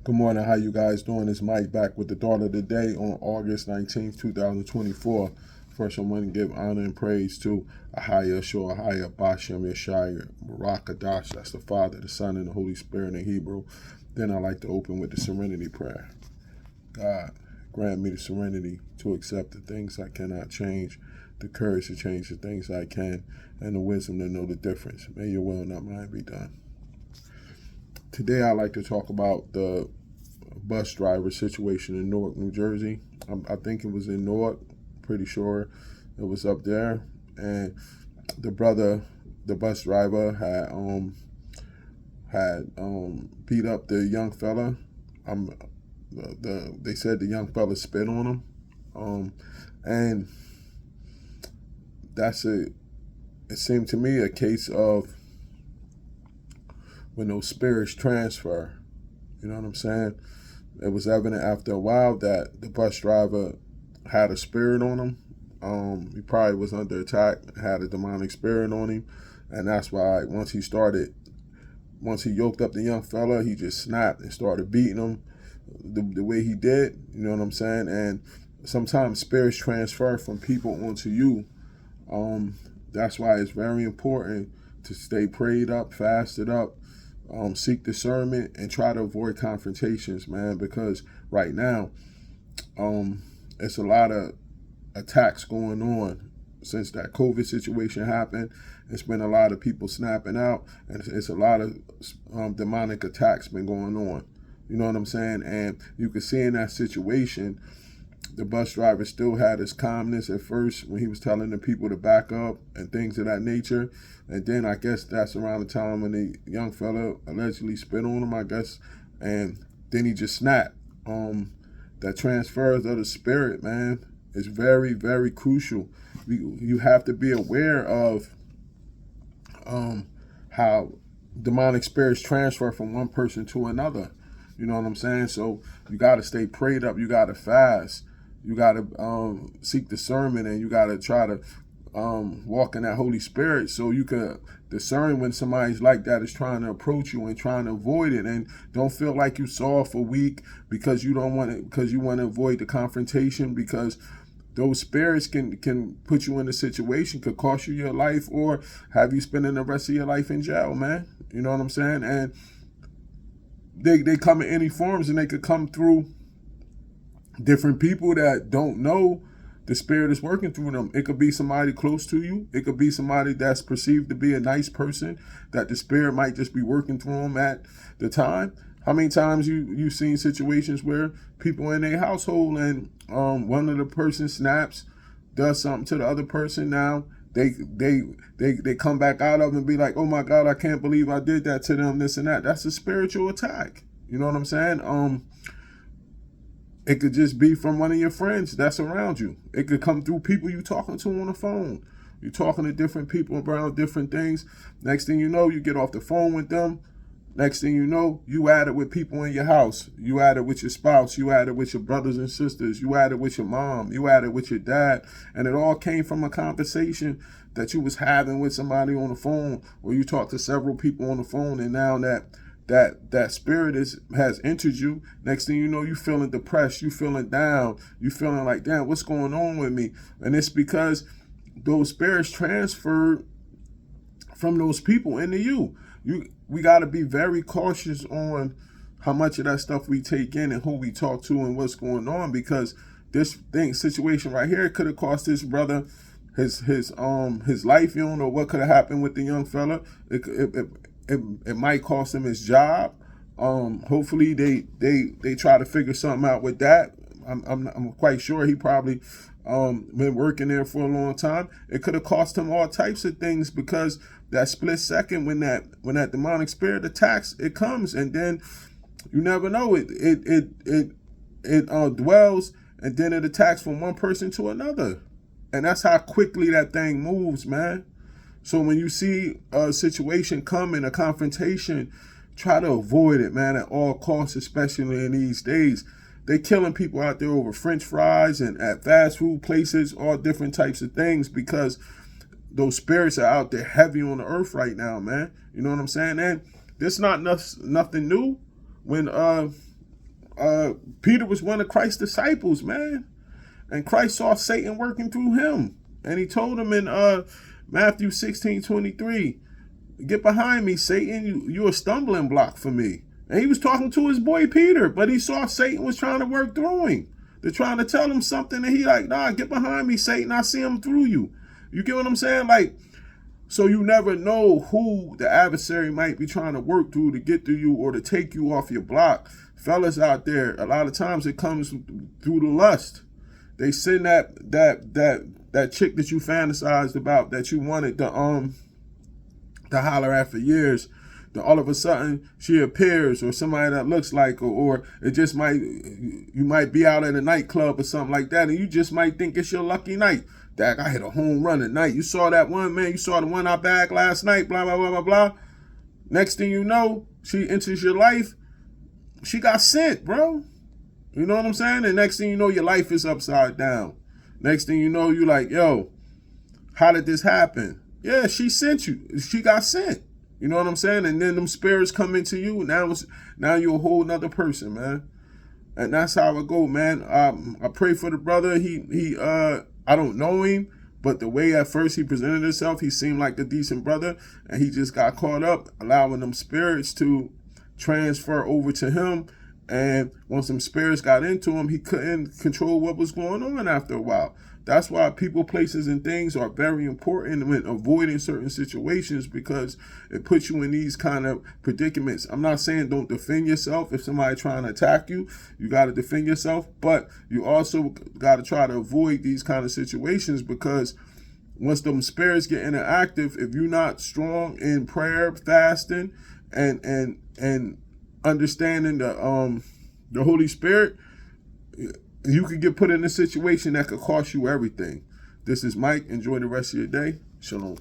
Good morning. How you guys doing? It's Mike back with the thought of the day on August 19th, 2024. First, I want to give honor and praise to Ahaya Shor, Ahaya Bashem Yeshaya, Barakadash. That's the Father, the Son, and the Holy Spirit in Hebrew. Then I like to open with the serenity prayer. God, grant me the serenity to accept the things I cannot change, the courage to change the things I can, and the wisdom to know the difference. May your will, not mine, be done. Today, I'd like to talk about the bus driver situation in Newark, New Jersey. I think it was in Newark, pretty sure it was up there. And the bus driver, had beat up the young fella. They said the young fella spit on him, and it seemed to me a case of when those spirits transfer. You know what I'm saying? It was evident after a while that the bus driver had a spirit on him. He probably was under attack, had a demonic spirit on him, and that's why once he yoked up the young fella, he just snapped and started beating him the way he did. You know what I'm saying? And sometimes spirits transfer from people onto you. That's why it's very important to stay prayed up, fasted up, seek discernment, and try to avoid confrontations, man, because right now it's a lot of attacks going on. Since that COVID situation happened, it's been a lot of people snapping out, and it's a lot of demonic attacks been going on. You know what I'm saying? And you can see in that situation, the bus driver still had his calmness at first when he was telling the people to back up and things of that nature. And then I guess that's around the time when the young fella allegedly spit on him, I guess. And then he just snapped. That transfers of the spirit, man, is very, very crucial. You have to be aware of how demonic spirits transfer from one person to another. You know what I'm saying? So you got to stay prayed up. You got to fast. You got to seek discernment, and you got to try to walk in that Holy Spirit so you can discern when somebody's like that is trying to approach you and trying to avoid it. And don't feel like you soft or weak because you want to avoid the confrontation, because those spirits can put you in a situation, could cost you your life, or have you spending the rest of your life in jail, man. You know what I'm saying? And they come in any forms, and they could come through different people that don't know the spirit is working through them. It could be somebody close to you. It could be somebody that's perceived to be a nice person that the spirit might just be working through them at the time. How many times you've seen situations where people in their household and one of the person snaps, does something to the other person. Now they come back out of it and be like, oh my God, I can't believe I did that to them, this and that. That's a spiritual attack. You know what I'm saying? It could just be from one of your friends that's around you. It could come through people you talking to on the phone. You're talking to different people around different things. Next thing you know, you get off the phone with them. Next thing you know, you at it with people in your house. You at it with your spouse. You at it with your brothers and sisters. You at it with your mom. You at it with your dad. And it all came from a conversation that you was having with somebody on the phone, or you talked to several people on the phone, and now that spirit has entered you. Next thing you know, you feeling depressed, you feeling down, you feeling like, damn, what's going on with me? And it's because those spirits transferred from those people into you. We got to be very cautious on how much of that stuff we take in and who we talk to and what's going on, because this situation right here could have cost this brother his life. You don't know what could have happened with the young fella. It might cost him his job. Hopefully they try to figure something out with that. I'm quite sure he probably been working there for a long time. It could have cost him all types of things, because that split second when that demonic spirit attacks, it comes, and then you never know, it dwells, and then it attacks from one person to another, and that's how quickly that thing moves, man. So when you see a situation coming, a confrontation, try to avoid it, man, at all costs, especially in these days. They killing people out there over French fries and at fast food places, all different types of things, because those spirits are out there heavy on the earth right now, man. You know what I'm saying? And this not nothing new. When Peter was one of Christ's disciples, man. And Christ saw Satan working through him. And he told him in Matthew 16:23, get behind me, Satan. You're a stumbling block for me. And he was talking to his boy Peter, but he saw Satan was trying to work through him. They're trying to tell him something, and he like, nah, get behind me, Satan. I see him through you. You get what I'm saying? Like, so you never know who the adversary might be trying to work through to get through you or to take you off your block. Fellas out there, a lot of times it comes through the lust. They send that chick that you fantasized about, that you wanted to holler at for years. Then all of a sudden she appears, or somebody that looks like her, or it just you might be out at a nightclub or something like that, and you just might think it's your lucky night. Dag, I hit a home run at night. You saw that one, man. You saw the one I bagged last night, blah, blah, blah, blah, blah. Next thing you know, she enters your life. She got sent, bro. You know what I'm saying? And next thing you know, your life is upside down. Next thing you know, you like, yo, how did this happen? Yeah, she sent you. She got sent. You know what I'm saying? And then them spirits come into you. Now you're a whole nother person, man. And that's how it go, man. I pray for the brother. I don't know him, but the way at first he presented himself, he seemed like a decent brother, and he just got caught up allowing them spirits to transfer over to him. And once some spirits got into him, he couldn't control what was going on after a while. That's why people, places, and things are very important when avoiding certain situations, because it puts you in these kind of predicaments. I'm not saying don't defend yourself. If somebody trying to attack you, you got to defend yourself. But you also got to try to avoid these kind of situations, because once them spirits get interactive, if you're not strong in prayer, fasting, and understanding the Holy Spirit, you could get put in a situation that could cost you everything. This is Mike. Enjoy the rest of your day. Shalom.